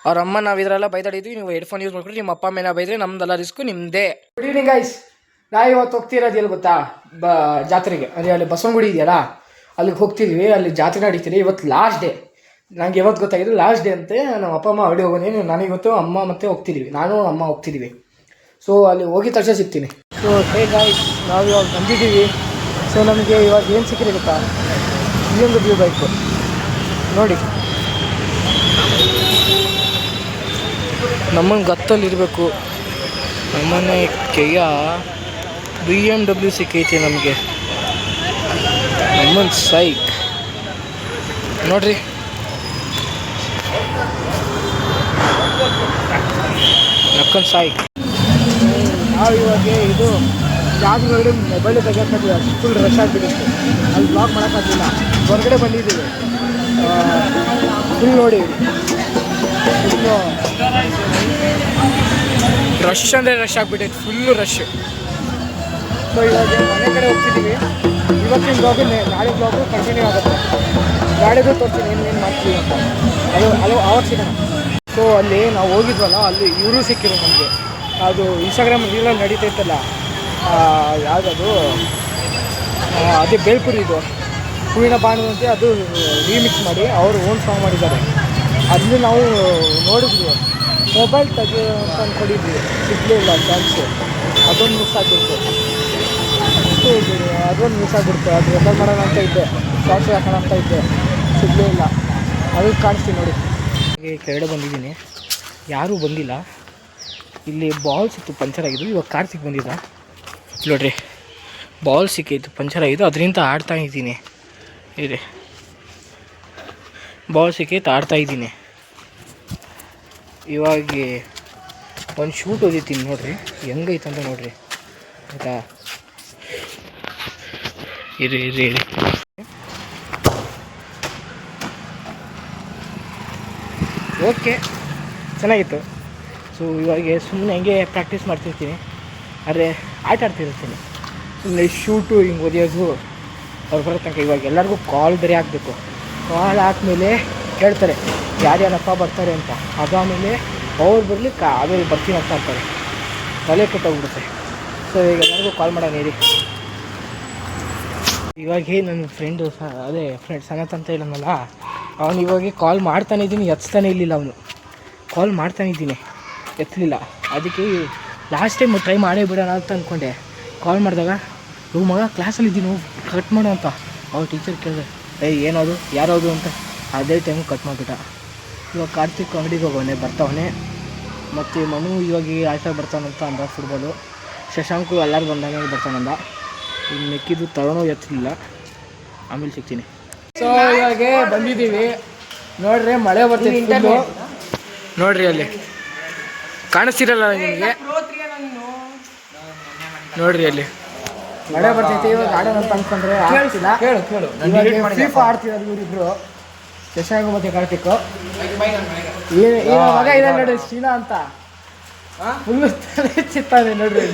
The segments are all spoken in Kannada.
ಅವ್ರ ಅಮ್ಮ ನಾವು ಇದರೆಲ್ಲ ಬೈದಾಡಿದ್ವಿ, ನೀವು ಹೆಡ್ಫೋನ್ ಯೂಸ್ ಮಾಡ್ಕೊಂಡು ನಿಮ್ಮ ಅಪ್ಪ ಅಮ್ಮೇನ ಬೈದ್ರೆ ನಮ್ದೆಲ್ಲ ರಿಸ್ಕು ನಿಮ್ಮದೇ. Good evening guys. ನಾವು ಇವತ್ತು ಹೋಗ್ತಿರೋದು ಎಲ್ಲಿ ಗೊತ್ತಾ, ಜಾತ್ರೆಗೆ. ಅಂದರೆ ಅಲ್ಲಿ ಬಸವನಗುಡಿ ಇದೆಯಲ್ಲ, ಅಲ್ಲಿಗೆ ಹೋಗ್ತಿದ್ವಿ. ಅಲ್ಲಿ ಜಾತ್ರೆ ನಡೀತಿದೆ. ಇವತ್ತು ಲಾಸ್ಟ್ ಡೇ. ನನಗೆ ಇವತ್ತು ಗೊತ್ತಾಗಿದೆ ಲಾಸ್ಟ್ ಡೇ ಅಂತೆ. ನಮ್ಮ ಅಪ್ಪ ಅಮ್ಮ ಹೊಡಿ ಹೋಗೋಣ, ನನಗಿವತ್ತು ಅಮ್ಮ ಮತ್ತೆ ಹೋಗ್ತಿದ್ದೀವಿ, ನಾನು ಅಮ್ಮ ಹೋಗ್ತಿದ್ದೀವಿ. ಸೊ ಅಲ್ಲಿ ಹೋಗಿದ ತಕ್ಷಣ ಸಿಗ್ತೀನಿ. ಸೊ ಹೇ ಗಾಯ್ಸ್, ನಾವು ಇವಾಗ ಬಂದಿದ್ದೀವಿ. ಸೊ ನಮಗೆ ಇವಾಗ ಏನು ಸಿಕ್ಕಿದೆ ಗೊತ್ತಾ, BMW ಬೈಕು ನೋಡಿ. ನಮ್ಮನ್ನು ಗತ್ತಲ್ಲಿರಬೇಕು, ನಮ್ಮನೆ ಕೆಯ್ಯ BMW ಸಿಕ್ಕೈತಿ ನಮಗೆ. ನಮ್ಮನ್ನು ಸೈಕ್ ನೋಡ್ರಿ. ನಕ್ಕನ್ ಸೈಕ್. ನಾವು ಇವಾಗ ಇದು ಜಾಗಗಳು ಮೊಬೈಲ್ ತೆಗೆಯೋಕ್ಕಾಗಿಲ್ಲ, ಫುಲ್ ರಶ್ ಆಗಿಬಿಡುತ್ತೆ. ಅಲ್ಲಿ ಬ್ಲಾಗ್ ಮಾಡೋಕ್ಕಾಗಿಲ್ಲ. ಹೊರಗಡೆ ಬಂದಿದ್ದೀವಿ. ಫುಲ್ ನೋಡಿ, ಫುಲ್ಲು ರಶ್ ಅಂದರೆ ರಶ್ ಆಗಿಬಿಟ್ಟೈತೆ, ಫುಲ್ಲು ರಶ್. ಸೊ ಇವಾಗ ಮನೆ ಕಡೆ ಹೋಗ್ತಿದ್ದೀವಿ. ಇವತ್ತಿನ ಬ್ಲಾಗು ನಾಳೆ ಬ್ಲಾಗು ಕಂಟಿನ್ಯೂ ಆಗುತ್ತೆ. ಗಾಡಿದು ತೋರಿಸ್ತೀನಿ ಏನೇನು ಮಾಡ್ತೀವಿ ಅಂತ. ಅದು ಆವಾಗ ಸಿಗೋಣ. ಸೊ ಅಲ್ಲಿ ನಾವು ಹೋಗಿದ್ವಲ್ಲ, ಅಲ್ಲಿ ಇವರು ಸಿಕ್ಕಿರು ನಮಗೆ. ಅದು ಇನ್ಸ್ಟಾಗ್ರಾಮ್ ರೀಲಲ್ಲಿ ನಡೀತೈತಲ್ಲ, ಯಾವುದದು ಅದೇ ಬೇಲ್ಪುರಿದು ಹೂವಿನ ಬಾಣು ಅಂತ, ಅದು ರೀಮಿಕ್ಸ್ ಮಾಡಿ ಅವರು ಓನ್ ಸಾಂಗ್ ಮಾಡಿದ್ದಾರೆ. ಅದನ್ನು ನಾವು ನೋಡಿದ್ವಿ. ಮೊಬೈಲ್ ತೆಗೆ ಅಂತ ಅಂದ್ಕೊಂಡಿದ್ವಿ, ಸಿಗಲೇ ಇಲ್ಲ ಚಾನ್ಸು. ಅದೊಂದು ಮಿಸ್ ಆಗಿಬಿಡ್ತು. ಅದೊಂದು ಮಿಸ್ ಆಗಿಬಿಡ್ತು. ಅದು ರೆಕಾರ್ಡ್ ಮಾಡೋಣ ಅಂತ ಇದ್ದೆ, ಶಾರ್ಟ್ಸ್ ಹಾಕೋಣ ಅಂತ ಇದ್ದೆ, ಸಿಗಲೇ ಇಲ್ಲ. ಅದಕ್ಕೆ ಕಾಣಿಸ್ತೀನಿ ನೋಡಿ. ಹಾಗೆ ಕೆಳಗಡೆ ಬಂದಿದ್ದೀನಿ, ಯಾರೂ ಬಂದಿಲ್ಲ. ಇಲ್ಲಿ ಬಾಲ್ ಸಿಕ್ತು, ಪಂಚರ್ ಆಗಿದ್ದು. ಇವಾಗ ಕಾರ್ತಿಕ್ ಬಂದಿದ್ದ ನೋಡ್ರಿ, ಬಾಲ್ ಸಿಕ್ಕಿತ್ತು, ಪಂಚರ್ ಆಗಿದ್ದು. ಅದರಿಂದ ಆಡ್ತಾ ಇದ್ದೀನಿ. ಇದೆ ಬಾಲ್ ಸಿಕ್ಕೈತೆ, ಆಡ್ತಾಯಿದ್ದೀನಿ. ಇವಾಗ ಒಂದು ಶೂಟ್ ಓದಿತೀನಿ ನೋಡ್ರಿ, ಹೆಂಗೈತಂತ ನೋಡ್ರಿ, ಆಯಿತಾ. ಇರಿ ಓಕೆ, ಚೆನ್ನಾಗಿತ್ತು. ಸೊ ಇವಾಗ ಸುಮ್ಮನೆ ಹೆಂಗೆ ಪ್ರಾಕ್ಟೀಸ್ ಮಾಡ್ತಿರ್ತೀನಿ, ಆದರೆ ಆಟ ಆಡ್ತಿರ್ತೀನಿ. ಸುಮ್ಮನೆ ಶೂಟು ಹಿಂಗೆ ಓದಿಯೋದು ಅವ್ರು ಬರೋ ತನಕ. ಇವಾಗ ಎಲ್ಲರಿಗೂ ಕಾಲ್ ಬೇರೆ ಹಾಕಬೇಕು. ಕಾಲ್ ಹಾಕ್ಮೇಲೆ ಕೇಳ್ತಾರೆ ಯಾರ್ಯಾರಪ್ಪ ಬರ್ತಾರೆ ಅಂತ. ಅದಾದಮೇಲೆ ಅವ್ರು ಬರ್ಲಿಕ್ಕೆ ಆಮೇಲೆ ಬರ್ತೀನಿ ಅಂತ ಅಂತಾರೆ. ತಲೆ ಕೆಟ್ಟೋಗ್ಬಿಡುತ್ತೆ. ಸೊ ಈಗ ಎಲ್ಲರಿಗೂ ಕಾಲ್ ಮಾಡೋಣ ಇರಿ. ಇವಾಗ ನನ್ನ ಫ್ರೆಂಡು ಅದೇ ಫ್ರೆಂಡ್ ಸನತ್ ಅಂತ ಹೇಳೋನಲ್ಲ, ಅವನು ಇವಾಗ ಕಾಲ್ ಮಾಡ್ತಾನೆ ಇದ್ದೀನಿ, ಎತ್ತಾನೆ ಇರಲಿಲ್ಲ. ಅವನು ಕಾಲ್ ಮಾಡ್ತಾನೆ ಇದ್ದೀನಿ, ಎತ್ತಲಿಲ್ಲ. ಅದಕ್ಕೆ ಲಾಸ್ಟ್ ಟೈಮ್ ಟ್ರೈ ಮಾಡೇ ಬಿಡೋಣ ಅಂತ ಅಂದ್ಕೊಂಡೆ. ಕಾಲ್ ಮಾಡಿದಾಗ ಮಗ ಕ್ಲಾಸಲ್ಲಿದ್ದೀನಿ, ಕಟ್ ಮಾಡು ಅಂತ ಅವ್ರು ಟೀಚರ್ ಕೇಳಿದೆ. ಏನದು ಯಾರದು ಅಂತ. ಅದೇ ಟೈಮ್ ಕಟ್ ಮಾಡಿಬಿಟ್ಟ. ಇವಾಗ ಕಾರ್ತಿಕ್ ಅಂಗಡಿಗೆ ಹೋಗೋನೆ, ಬರ್ತಾವನೆ. ಮತ್ತು ಮನು ಇವಾಗ ಆಟ ಬರ್ತಾನಂತ ಅಂದ ಫುಟ್ಬಾಲು. ಶಶಾಂಕು ಎಲ್ಲರೂ ಬಂದಾಗ ಬರ್ತಾನಂದ. ಇನ್ನು ಮೆಕ್ಕಿದ್ದು ತಗೊಂಡು ಎತ್ತಲಿಲ್ಲ. ಆಮೇಲೆ ಸಿಗ್ತೀನಿ. ಸೊ ಇವಾಗ ಬಂದಿದ್ದೀವಿ ನೋಡ್ರಿ, ಮಳೆ ಬರ್ತಿದೆ ನೋಡ್ರಿ. ಅಲ್ಲಿ ಕಾಣಿಸ್ತಿರಲ್ಲ ನಿಮಗೆ, ನೋಡ್ರಿ ಅಲ್ಲಿ ಮಳೆ ಬರ್ತೈತೆ. ಇವಾಗ ಆಡೋಣ ಅಂತ ಅಂದ್ಕೊಂಡ್ರೆ ಆಗ್ತಿಲ್ಲ. ಫೀಫಾ ಆಡ್ತಿರೋದು ಇವರಿಬ್ರು, ಶಶಾಂಕ್ ಮತ್ತೆ ಕಾರ್ತಿಕ್. ಮಗ ಇದೆ ನೋಡ್ರಿ, ಶೀನಾ ಅಂತ, ಫುಲ್ಲು ತಲೆ ಚಿತ್ತಾನೆ ನೋಡ್ರಿ.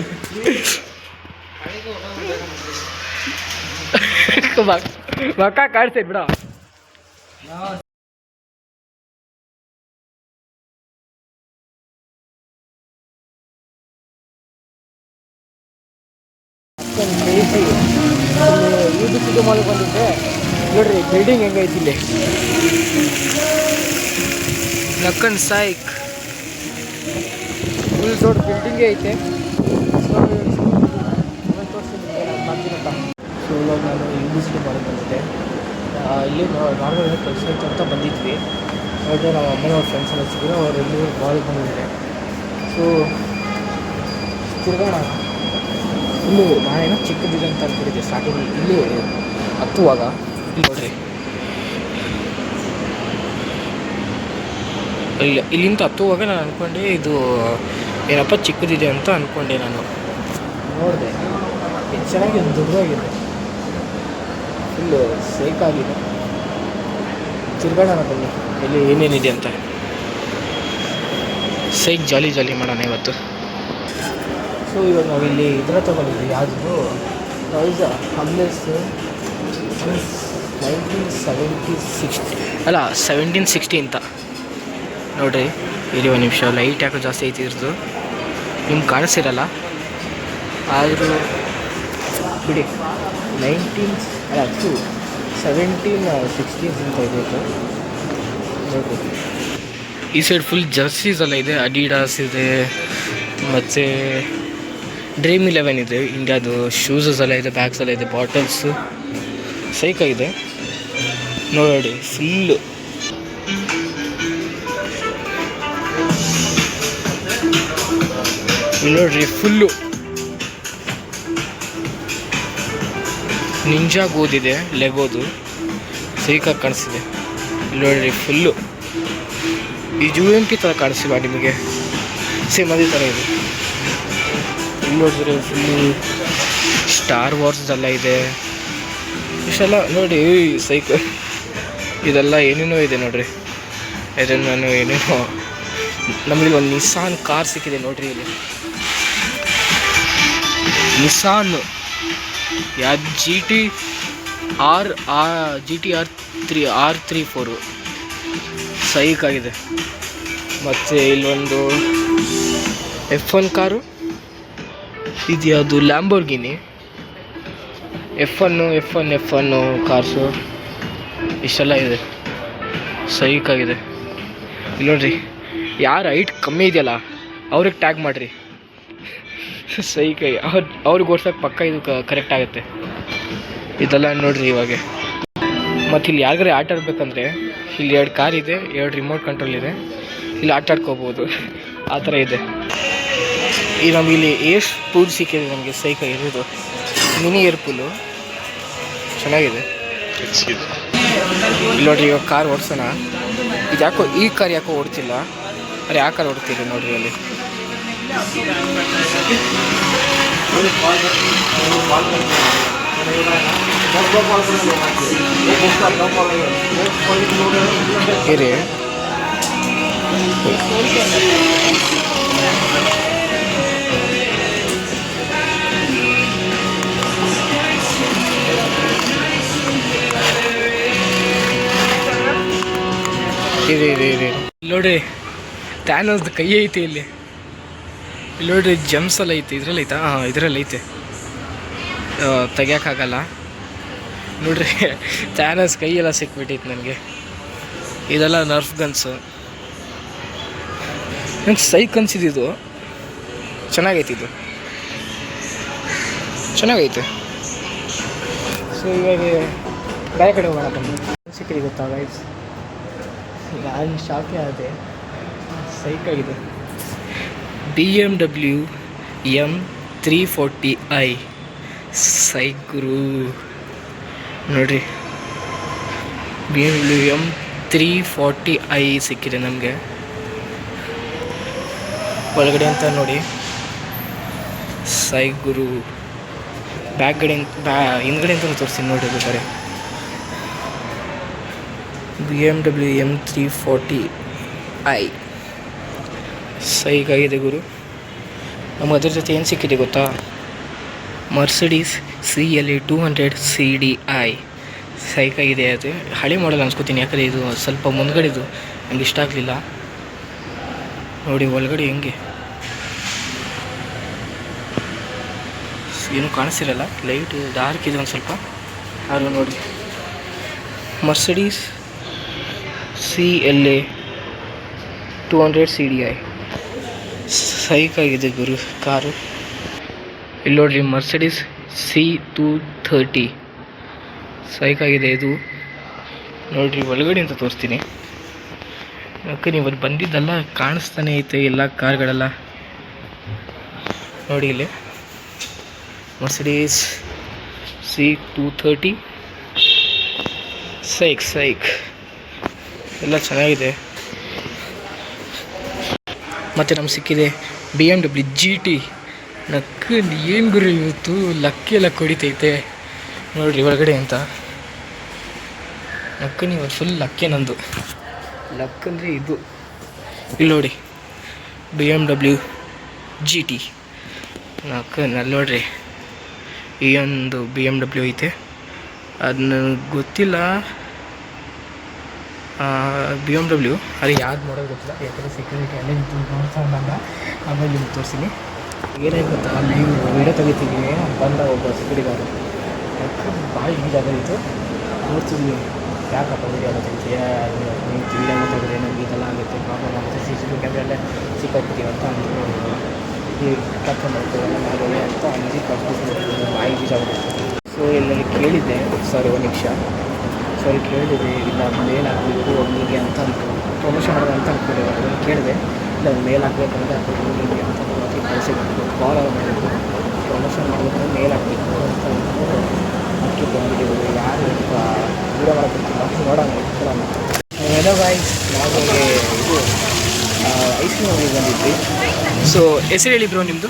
ಮಕ್ಕ ಕಾಡ್ತೈತೆ ಬಿಡ. ಬೇಯಿಸಿ ಇದು ಸಿಟಿ ಮಾಲಿಗೆ ಬಂದಿದ್ದೆ ನೋಡ್ರಿ. ಬಿಲ್ಡಿಂಗ್ ಹೆಂಗೈತಿ ಇಲ್ಲಿ, ನಕ್ಕನ್ ಸೈಕ್ ಫುಲ್ ದೊಡ್ಡ ಬಿಲ್ಡಿಂಗೇ ಐತೆ. ಸೊ ಇವಾಗ ನಾನು ಯೂನಿವರ್ಸಿಟಿ ಮಾಲಿಗೆ ಬಂದಿದ್ದೆ. ಇಲ್ಲಿ ನಾರ್ಮಲ್ ಕೆಲಸ ಅಂತ ಬಂದಿದ್ವಿ. ನೋಡಿದ್ರೆ ನಮ್ಮ ಅಮ್ಮನವ್ರ ಫ್ರೆಂಡ್ಸ್ ಎಲ್ಲ ಸಿಕ್ಕಿದ್ರು, ಅವ್ರು ಎಲ್ಲಿ ಮಾಲಿಗೆ ಬಂದಿದ್ದಾರೆ. ಸೊ ತಿರ್ಗೋಣ. ಇಲ್ಲೂ ನಾನೇನೋ ಚಿಕ್ಕದಿದೆ ಅಂತ ಅಂದ್ಕೊಂಡಿದ್ದೆ ಸ್ಟಾರ್ಟಿಂಗ್. ಇಲ್ಲಿ ಹತ್ತುವಾಗ ಇಲ್ಲಿ ನೋಡ್ರಿ, ಇಲ್ಲಿಂದ ಹತ್ತುವಾಗ ನಾನು ಅಂದ್ಕೊಂಡೆ ಇದು ಏನಪ್ಪ ಚಿಕ್ಕದಿದೆ ಅಂತ ಅಂದ್ಕೊಂಡೆ. ನಾನು ನೋಡಿದೆ, ಇದು ಚೆನ್ನಾಗಿದೆ, ದೊಡ್ಡದಾಗಿದೆ, ಫುಲ್ಲು ಸೇಕಾಗಿದೆ. ತಿರ್ಗೋಣ ಬನ್ನಿ ಇಲ್ಲಿ ಏನೇನಿದೆ ಅಂತ. ಸೈಕ್ ಜಾಲಿ ಮಾಡೋಣ ಇವತ್ತು. ಸೊ ಇವಾಗ ನಾವಿಲ್ಲಿ ಇದರ ತೊಗೊಂಡಿದ್ವಿ, ಯಾವುದು ಪ್ರೈಸ್ ಹಮ್ಲೆಸ್ 1976 ಅಲ್ಲ 1760 ಅಂತ ನೋಡ್ರಿ. ಇರಿ ಒಂದು ನಿಮಿಷ, ಲೈಟ್ ಯಾಕೋ ಜಾಸ್ತಿ ಐತಿ ಇರ್ದು, ನಿಮ್ಗೆ ಕಾಣಿಸ್ತಿರಲ್ಲ ಆದರೂ ಬಿಡಿ. 19 ಅಲ್ಲ 17 16 ಅಂತ ಇದೆ ನೋಡಿ. ಈ ಸೈಡ್ ಫುಲ್ ಜರ್ಸೀಸ್ ಎಲ್ಲ ಇದೆ, ಅಡಿಡಾಸ್ ಇದೆ, ಮತ್ತು Dream11 ಇದೆ, ಇಂಡಿಯಾದು ಶೂಸಸ್ ಎಲ್ಲ ಇದೆ, ಬ್ಯಾಗ್ಸ್ ಎಲ್ಲ ಇದೆ, ಬಾಟಲ್ಸು ಸೈಕಾಗಿದೆ ನೋಡಿ ಫುಲ್ಲು. ನೋಡ್ರಿ ಫುಲ್ಲು ನಿಂಜಾ ಗೋದಿದೆ, ಲೆಗೋದು ಸೈಕಾಗಿ ಕಾಣಿಸ್ತಿದೆ. ನೋಡ್ರಿ ಫುಲ್ಲು ಈ UMP ಥರ ಕಾಣಿಸ್ತಿಲ್ವಾ ನಿಮಗೆ? ಸೇಮ್ ಅದೇ ಥರ ಇದೆ. ಇಲ್ಲಿ ನೋಡಿದ್ರೆ ಫುಲ್ಲು ಸ್ಟಾರ್ ವಾರ್ಸ್ ಎಲ್ಲ ಇದೆ, ಇಷ್ಟೆಲ್ಲ ನೋಡಿ ಸೈಕ್. ಇದೆಲ್ಲ ಏನೇನೋ ಇದೆ ನೋಡ್ರಿ, ಇದನ್ನು ಏನೇನೋ. ನಮಗೆ ಒಂದು ನಿಸಾನ್ ಕಾರ್ ಸಿಕ್ಕಿದೆ ನೋಡ್ರಿ, ಇಲ್ಲಿ ನಿಸಾನ್ ಯಾವ್ದು GT R34 ಸೈಕಾಗಿದೆ. ಮತ್ತು ಇಲ್ಲೊಂದು F1 ಕಾರು ಇದು, ಯಾವುದು ಲ್ಯಾಂಬೋರ್ಗಿನಿ F1 ಕಾರ್ಸು ಇಷ್ಟೆಲ್ಲ ಇದೆ, ಸೈಕಾಗಿದೆ. ಇಲ್ಲಿ ನೋಡ್ರಿ, ಯಾರು ಹೈಟ್ ಕಮ್ಮಿ ಇದೆಯಲ್ಲ ಅವ್ರಿಗೆ ಟ್ಯಾಗ್ ಮಾಡಿರಿ, ಸೈಕಾಗಿ ಅವ್ರಿಗೆ ಓಡ್ಸೋಕೆ ಪಕ್ಕ ಇದು ಕರೆಕ್ಟ್ ಆಗುತ್ತೆ. ಇದೆಲ್ಲ ನೋಡ್ರಿ ಇವಾಗ. ಮತ್ತು ಇಲ್ಲಿ ಯಾರಿಗಾರೆ ಆಟ ಆಡ್ಬೇಕಂದ್ರೆ ಇಲ್ಲಿ 2 ಕಾರ್ ಇದೆ, 2 ರಿಮೋಟ್ ಕಂಟ್ರೋಲ್ ಇದೆ, ಇಲ್ಲಿ ಆಟ ಆಡ್ಕೋಬೋದು, ಆ ಥರ ಇದೆ. ಈ ನಮಗೆ ಇಲ್ಲಿ ಏರ್ ಪೂಲ್ ಸಿಕ್ಕಿದೆ ನಮಗೆ, ಸೈಕಾಗಿರೋದು ಮಿನಿ ಏರ್ ಪೂಲು ಚೆನ್ನಾಗಿದೆ. ಇಲ್ಲಿ ನೋಡ್ರಿ, ಇವಾಗ ಕಾರ್ ಓಡಿಸೋಣ. ಇದು ಯಾಕೋ ಈ ಕಾರ್ ಯಾಕೋ ಓಡ್ತಿಲ್ಲ, ಅರೆ ಆ ಕಾರ್ ಓಡ್ತಿದೆ ನೋಡ್ರಿ ಅಲ್ಲಿ. ಇರಿ ನೋಡ್ರಿ, ಥ್ಯಾನೋಸ್ದು ಕೈ ಐತಿ ಇಲ್ಲಿ ನೋಡ್ರಿ, ಜಮ್ಸ್ ಎಲ್ಲ ಐತೆ, ಇದ್ರಲ್ಲಿ ಐತಾ? ಹಾಂ, ಇದರಲ್ಲಿ ಐತೆ, ತೆಗಿಯೋಕ್ಕಾಗಲ್ಲ ನೋಡ್ರಿ. ಥ್ಯಾನೋಸ್ ಕೈಯೆಲ್ಲ ಸಿಕ್ಬಿಟ್ಟೈತೆ ನನಗೆ. ಇದೆಲ್ಲ ನರ್ಫ್ ಗನ್ಸು, ನಂಗೆ ಸೈಕ್ ಅನ್ಸಿದ್ದು. ಚೆನ್ನಾಗೈತೆ, ಇದು ಚೆನ್ನಾಗೈತೆ. ಸೊ ಇವಾಗ ಬೇರೆ ಕಡೆ ಹೋಗೋಣ ಬನ್ನಿ. ಸಿಕ್ಕಿದೆ ಗೊತ್ತಾ ಗೈಸ್, ನಾನು ಶಾಕೆ ಆದೆ, ಸೈಕಾಗಿದೆ. BMW M340i ಸೈಕ್ ಗುರು ನೋಡ್ರಿ. BMW M340i ಸಿಕ್ಕಿದೆ ನಮಗೆ. ಒಳಗಡೆ ಅಂತ ನೋಡಿ, ಸೈಕ್ ಗುರು. ಹಿಂದ್ಗಡೆ ಅಂತ ತೋರಿಸ್ತೀನಿ ನೋಡಿ ಬೇಕಾರೆ. BMW M340i ಸೈಕಾಗಿದೆ ಗುರು. ನಮ್ಗೆ ಅದ್ರ ಜೊತೆ ಏನು ಸಿಕ್ಕಿದೆ ಗೊತ್ತಾ? Mercedes CLA 200 CDI ಸೈಕಾಗಿದೆ. ಅದು ಹಳೆ ಮಾಡಲ್ ಅನ್ಸ್ಕೊತೀನಿ, ಯಾಕಂದರೆ ಇದು ಸ್ವಲ್ಪ ಮುಂದ್ಗಡೆದು ನನಗೆ ಇಷ್ಟ ಆಗಲಿಲ್ಲ. ನೋಡಿ ಒಳಗಡೆ ಹೆಂಗೆ ಏನೂ ಕಾಣಿಸ್ತಿರಲ್ಲ, ಲೈಟ್ ಡಾರ್ಕ್ ಇದೆ ಒಂದು ಸ್ವಲ್ಪ. ಆದರೂ ನೋಡಿ, ಮರ್ಸಿಡೀಸ್ CLA 200 CDI ಸೈಕಾಗಿದೆ ಗುರು ಕಾರು. ಇಲ್ಲಿ ನೋಡ್ರಿ, ಮರ್ಸಿಡೀಸ್ C230 ಸೈಕಾಗಿದೆ ಇದು ನೋಡ್ರಿ. ಒಳಗಡೆ ಅಂತ ತೋರಿಸ್ತೀನಿ, ಯಾಕೆ ನೀವು ಅಲ್ಲಿ ಬಂದಿದ್ದೆಲ್ಲ ಕಾಣಿಸ್ತಾನೆ ಐತೆ, ಎಲ್ಲ ಕಾರ್ಗಳೆಲ್ಲ ನೋಡಿ. ಇಲ್ಲಿ ಮರ್ಸಿಡೀಸ್ C230 ಸೈಕ್ ಎಲ್ಲ ಚೆನ್ನಾಗಿದೆ. ಮತ್ತು ನಮ್ಗೆ ಸಿಕ್ಕಿದೆ BMW GT. ನಕ್ಕು ಏನು ಗುರು ಇವತ್ತು ಲಕ್ಕಿ ಎಲ್ಲ ಕೊಡಿತೈತೆ ನೋಡ್ರಿ ಒಳಗಡೆ ಅಂತ. ನಕ್ಕು ನೀವು ಫುಲ್ ಲಕ್ಕೇ ನಂದು. ಲಕ್ ಅಂದರೆ ಇದು. ಇಲ್ಲಿ ನೋಡಿ, BMW GT ನಕ್ಕು ನಲ್ಲಿ ನೋಡ್ರಿ. ಈ ಒಂದು BMW ಐತೆ, ಅದು ನನಗೆ ಗೊತ್ತಿಲ್ಲ BMW. ಅದು ಯಾವ್ದು ಮಾಡೋದು ಗೊತ್ತಿಲ್ಲ, ಯಾಕಂದರೆ ಸೆಕ್ಯೂರಿಟಿ ಅಲ್ಲೇ ನಿಂತು ನೋಡ್ತಾ ಬಂದ. ಆಮೇಲೆ ನಿಮ್ಗೆ ತೋರಿಸ್ತೀನಿ. ಏನಾಯ್ತು ಗೊತ್ತಾ, ನೀವು ವೀಡಿಯೋ ತೆಗಿತೀವಿ ಬಂದ ಒಬ್ಬ ಸೆಕ್ಯೂರಿಟಿಗಾರು ಯಾಕೆ ಭಾಳ ಈಜಾಗೋದಿತ್ತು. ನೋಡ್ತಿದ್ವಿ ಯಾಕಪ್ಪ ವೀಡಿಯೋ ಎಲ್ಲ ತೆಗಿತೀಯ, ನೀವು ವೀಡಿಯೋ ತೆಗೆದ್ರೆ ನಮ್ಗೆ ಇದೆಲ್ಲ ಆಗುತ್ತೆ, ಪ್ರಾಬ್ಲಮ್ ಆಗುತ್ತೆ, CCTV ಕ್ಯಾಮ್ರಲ್ಲೇ ಸಿಕ್ಕಾಕ್ಬಿಡ್ತೀವಿ ಅಂತ ಅಂದ್ಬಿಟ್ಟು ಈ ಕರ್ಕೊಂಡ್ಬರ್ತೀವಿ ನಾವೇ ಅಂತ ಅಂದು ಕರ್ಕೊಂಡು ಬಾಯಿ ಈಜಾಗ್ಬಿಡ್ತು. ಸೊ ಎಲ್ಲಲ್ಲಿ ಕೇಳಿದ್ದೆ, ಸರ್ ಒಂದು ನಿಮಿಷ ಸರಿ ಕೇಳಿದೆ, ಇಲ್ಲ ಮೇಲ್ ಹಾಕಬೇಕು ಹೀಗೆ ಅಂತ ಅಂದ್ಕೊಂಡು ಪ್ರಮೋಷನ್ ಮಾಡೋದು ಅಂತ ಅಂದ್ಕೊಂಡು ಅದನ್ನು ಕೇಳಿದೆ. ಇಲ್ಲ ಮೇಲ್ ಹಾಕ್ಬೇಕಂದ್ರೆ ಹಾಕ್ಬೇಕು ಹೀಗೆ ಅಂತ ಮತ್ತೆ ಕಳಿಸಿಬಿಟ್ಟು ಕಾಲ್ ಮಾಡಬೇಕು, ಪ್ರಮೋಷನ್ ಮಾಡಬೇಕಂದ್ರೆ ಮೇಲ್ ಹಾಕಬೇಕು ಅಂತ ಅಂದ್ಕೊಂಡು ಅದಕ್ಕೆ ಬಂದ್ಬಿಟ್ಟಿದ್ದೀವಿ. ಯಾರು ದೂರ ಮಾಡೋಕ್ಕಿಲ್ಲ, ನೋಡೋಣ ಇಟ್ಕೊಳ್ಳೋಣ. ವೆದರ್ ವಾಯ್ಸ್ ನಾವು ಇದು ಐಸ್ ಕ್ರೀಮ್ ಅಂಗಡಿಗೆ ಬಂದಿದ್ವಿ. ಸೊ ಹೆಸರು ಹೇಳಿ ಬ್ರೋ ನಿಮ್ಮದು?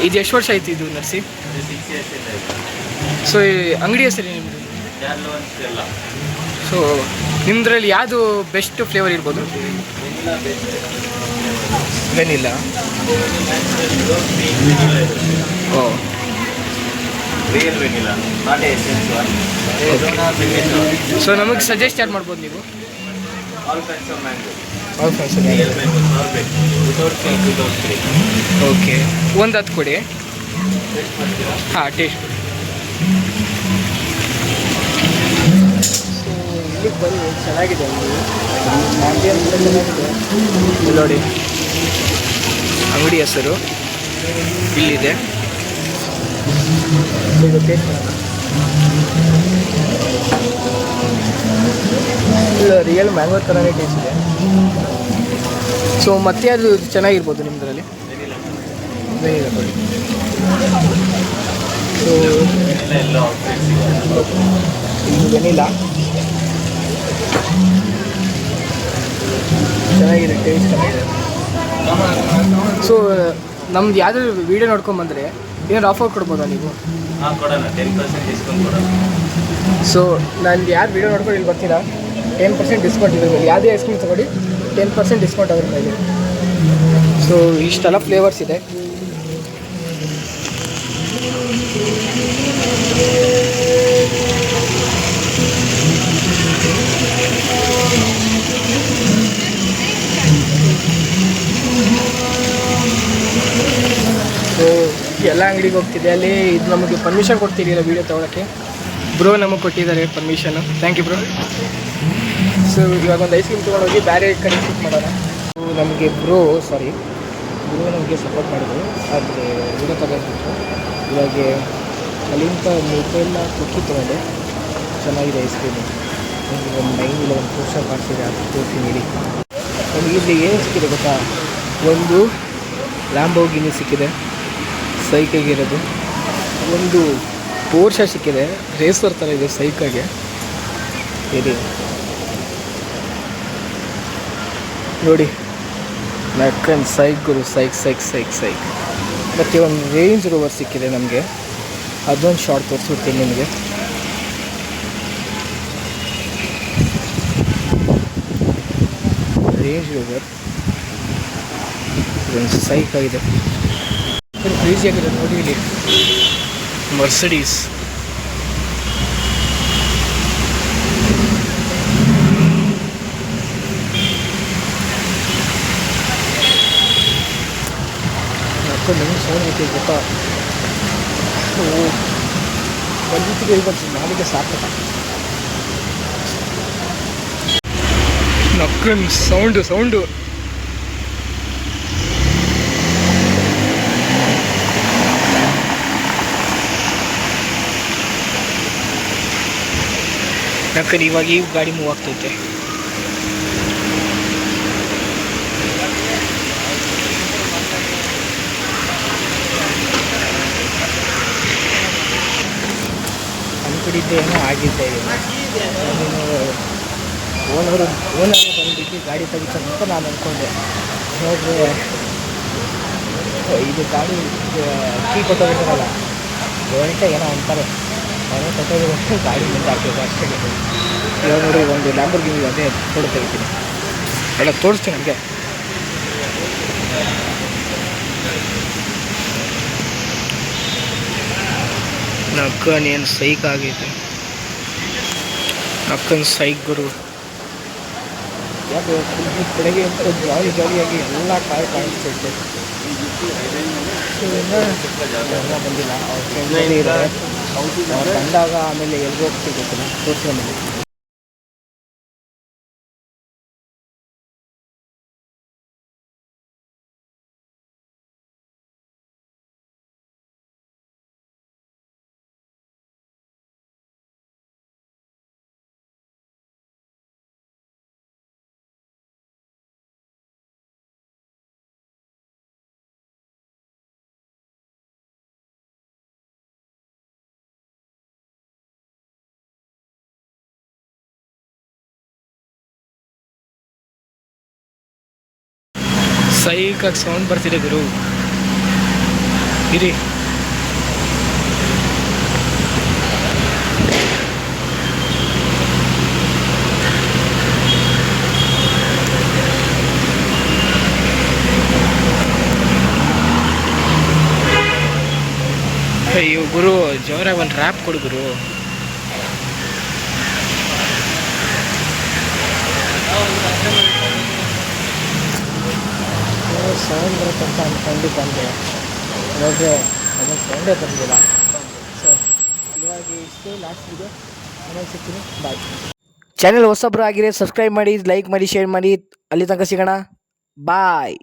ಇದು ಎಷ್ಟು ವರ್ಷ ಆಯ್ತು ಇದು ನಡೆಸಿ? ಸೊ ಈ ಅಂಗಡಿ ಹೆಸರು ನಿಮ್ಮದು? ಸೊ ನಿಮ್ಮದ್ರಲ್ಲಿ ಯಾವುದು ಬೆಸ್ಟ್ ಫ್ಲೇವರ್ ಇರ್ಬೋದು? ವೆನಿಲ್ಲ. ಓ ಸೊ ನಮಗೆ ಸಜೆಸ್ಟ್ ಯಾರು ಮಾಡ್ಬೋದು ನೀವು? ಓಕೆ, ಒಂದು 10 ಕೊಡಿ. ಹಾಂ, ಟೇಸ್ಟ್ ಕೊಡಿ. ಸೊ ಇಲ್ಲಿಗೆ ಬನ್ನಿ, ಚೆನ್ನಾಗಿದೆ ಅಂಗಡಿ ಅಂತ ಚೆನ್ನಾಗಿದೆ. ನೋಡಿ ಅಂಗಡಿ ಹೆಸರು ಇಲ್ಲಿದೆ, ಟೇಸ್ಟ್ ಮಾಡೋಣ. ಇಲ್ಲ, ರಿಯಲ್ ಮ್ಯಾಂಗೋ ಥರನೇ ಟೇಸ್ಟ್ ಇದೆ. ಸೊ ಮತ್ತೆ ಅದು ಚೆನ್ನಾಗಿರ್ಬೋದು ನಿಮ್ಮದ್ರಲ್ಲಿ? ವೆನಿಲ್ಲ ಕೊಡಿ. ಸೊ ಇದು ವೆನಿಲ್ಲ ಚೆನ್ನಾಗಿದೆ, ಟೇಸ್ಟ್ ಚೆನ್ನಾಗಿದೆ. ಸೊ ನಮ್ದು ಯಾವ್ದಾದ್ರು ವೀಡಿಯೋ ನೋಡ್ಕೊಂಬಂದರೆ ಏನಾದ್ರು ಆಫರ್ ಕೊಡ್ಬೋದಾ ನೀವು? ಸೊ ನಾನು ಯಾರು ವೀಡಿಯೋ ನೋಡ್ಕೊಂಡು ಇಲ್ಲಿ ಬರ್ತೀರಾ 10% ಡಿಸ್ಕೌಂಟ್ ಇದೆ. ಯಾವುದೇ ಐಸ್ ಕ್ರೀಮ್ ತೊಗೊಳ್ಳಿ 10% ಡಿಸ್ಕೌಂಟ್ ಅವ್ರ ಮೇಲೆ. ಸೊ ಇಷ್ಟೆಲ್ಲ ಫ್ಲೇವರ್ಸ್ ಇದೆ. ಸೊ ಎಲ್ಲ ಅಂಗಡಿಗೆ ಹೋಗ್ತಿದೆ, ಅಲ್ಲಿ ಇದು ನಮಗೆ ಪರ್ಮಿಷನ್ ಕೊಡ್ತಿರಲಿಲ್ಲ ವೀಡಿಯೋ ತೊಗೊಳಕ್ಕೆ. ಬ್ರೋ ನಮಗೆ ಕೊಟ್ಟಿದ್ದಾರೆ permission, thank you bro. So ಇವಾಗ ಒಂದು ಐಸ್ ಕ್ರೀಮ್ ತೊಗೊಂಡೋಗಿ ಬೇರೆ ಕಡೆ ಶಿಫ್ಟ್ ಮಾಡೋಣ. ನಮಗೆ ಬ್ರೋ ನಮಗೆ ಸಪೋರ್ಟ್ ಮಾಡಿದ್ರು, ಆದರೆ ವೀಡಿಯೋ ತಗೊಂಡ್ಬಿಟ್ಟು ಇವಾಗ ಅಲ್ಲಿಂದ ಮಿಲ್ಕೆಲ್ಲ ಕುಕ್ಕಿ ತೊಗೊಂಡೆ. ಚೆನ್ನಾಗಿದೆ ಐಸ್ ಕ್ರೀಮು. ನಿಮಗೆ ಒಂದು 9 ಇಲ್ಲ ಒಂದು ಪೋಸ್ಟರ್ ಕಾಣಿಸಿದೆ, ಅದು ತೋರಿಸ್ತೀನಿ ಹೇಳಿ. ನಮಗೆ ಇಲ್ಲಿ ಏನು ಸಿಕ್ಕಿದೆ ಗೊತ್ತಾ, ಒಂದು ಲ್ಯಾಂಬೋರ್ಗಿನಿ ಸಿಕ್ಕಿದೆ ಸೈಕಾಗಿರೋದು, ಒಂದು ಪೋರ್ಷ ಸಿಕ್ಕಿದೆ ರೇಸರ್ ಥರ ಇದೆ ಸೈಕಾಗೆ ಇದೆ ನೋಡಿ. ನಕ್ಕನ್ ಸೈಕ್ ಗುರು, ಸೈಕ್. ಮತ್ತು ಒಂದು ರೇಂಜ್ ರೋವರ್ ಸಿಕ್ಕಿದೆ ನಮಗೆ, ಅದೊಂದು ಶಾರ್ಟ್ ತೋರಿಸ್ಬಿಡ್ತೀನಿ ನಿಮಗೆ. ರೇಂಜ್ ರೋವರ್ ಇದೊಂದು ಸೈಕ್ ಆಗಿದೆ, ಕ್ರೇಜಿ ಆಗಿದೆ ನೋಡಿ. ಇಲ್ಲಿ ಮರ್ಸಿಡೀಸ್, ನಮಗೆ ಸೌಂಡ್ ಐತೆ ಗೊತ್ತಾ. ಬಂದಿತ್ತಿಗೆ ಇವತ್ತು ನಾಲಿಗೆ ಸಾಕು. ನಕ್ಕನ್ ಸೌಂಡು ನಕ್ಕನ್ ಇವಾಗ ಈ ಗಾಡಿ ಮೂವ್ ಆಗ್ತೈತೆ. ಅಂದ್ಕೊಂಡಿದ್ದೇನೋ ಆಗಿದ್ದೆ. ಓನರೇ ಬಂದುಬಿಟ್ಟು ಗಾಡಿ ತೆಗಿತಾರೆ ಅಂತ ನಾನು ಅಂದ್ಕೊಂಡೆ. ನೋಡಿದ್ರೆ ಇದು ಗಾಡಿ ಕೀ ಕೊಟ್ಟೋಗಿರ್ತಾರಲ್ಲ ಗೌರ್ಮೆಂಟೇ ಏನೋ ಅಂತಾರೆ, ಅವನೇ ಕೊಟ್ಟೋಗಿರೋ ಗಾಡಿ ಮುಂದೆ ಹಾಕಿದ್ರು ಅಷ್ಟೇ. ಇವಾಗ ನೋಡಿ ಒಂದು ಲ್ಯಾಂಬೋರ್ಗಿನಿ ಅದೇ ಫೋಟೋ ತೆಗಿತೀನಿ, ಎಲ್ಲ ತೋರಿಸ್ತೀನಿ ನನಗೆ. ನಕ್ಕನ್ ಏನು ಸೈಕ್ ಆಗೈತೆ, ನಕ್ಕನ್ ಸೈಕ್ ಗುರು. ಯಾಕೆ ಬೆಳಗ್ಗೆ ಅಂತ ಜಾಲಿಯಾಗಿ ಎಲ್ಲ ಕಾಣಿಸ್ತೈತೆ. ಸೊ ಇನ್ನೂ ಬಂದಿಲ್ಲ, ಅವ್ರ ಫ್ರೆಂಡ್ ಇದ್ದಾರೆ. ಅವ್ರು ಬಂದಾಗ ಆಮೇಲೆ ಎಲ್ಗೆ ಹೋಗ್ತೀವಿ ಗೊತ್ತಿಲ್ಲ, ತೋರಿಸ್ಕೊಂಬಂದು. ಸೈಕಾಗಿ ಸೌಂಡ್ ಬರ್ತಿದೆ ಗುರು, ಇರಿ. ಅಯ್ಯೋ ಗುರು, ಜೋರಾಗಿ ಒಂದು ರ್ಯಾಪ್ ಕೊಡು ಗುರು. ಸೌಂಡ್ ಬರುತ್ತಂತ ಅಂದ್ಕೊಂಡಿದ್ದು ಬಂದೆ, ನೋಡ್ರೆ ನಮ್ಮ ಸೌಂಡೇ ಬಂದಿಲ್ಲ. ಸೊ ಇವಾಗ ಇಷ್ಟೇ ಲಾಸ್ಟ್ ವಿಡಿಯೋ, ಆಮೇಲೆ ಸಿಗ್ತೀನಿ, ಬಾಯ್. ಚಾನೆಲ್ ಹೊಸಬ್ರು ಆಗಿದ್ರೆ ಸಬ್ಸ್ಕ್ರೈಬ್ ಮಾಡಿ, ಲೈಕ್ ಮಾಡಿ, ಶೇರ್ ಮಾಡಿ. ಅಲ್ಲಿ ತನಕ ಸಿಗೋಣ, ಬಾಯ್.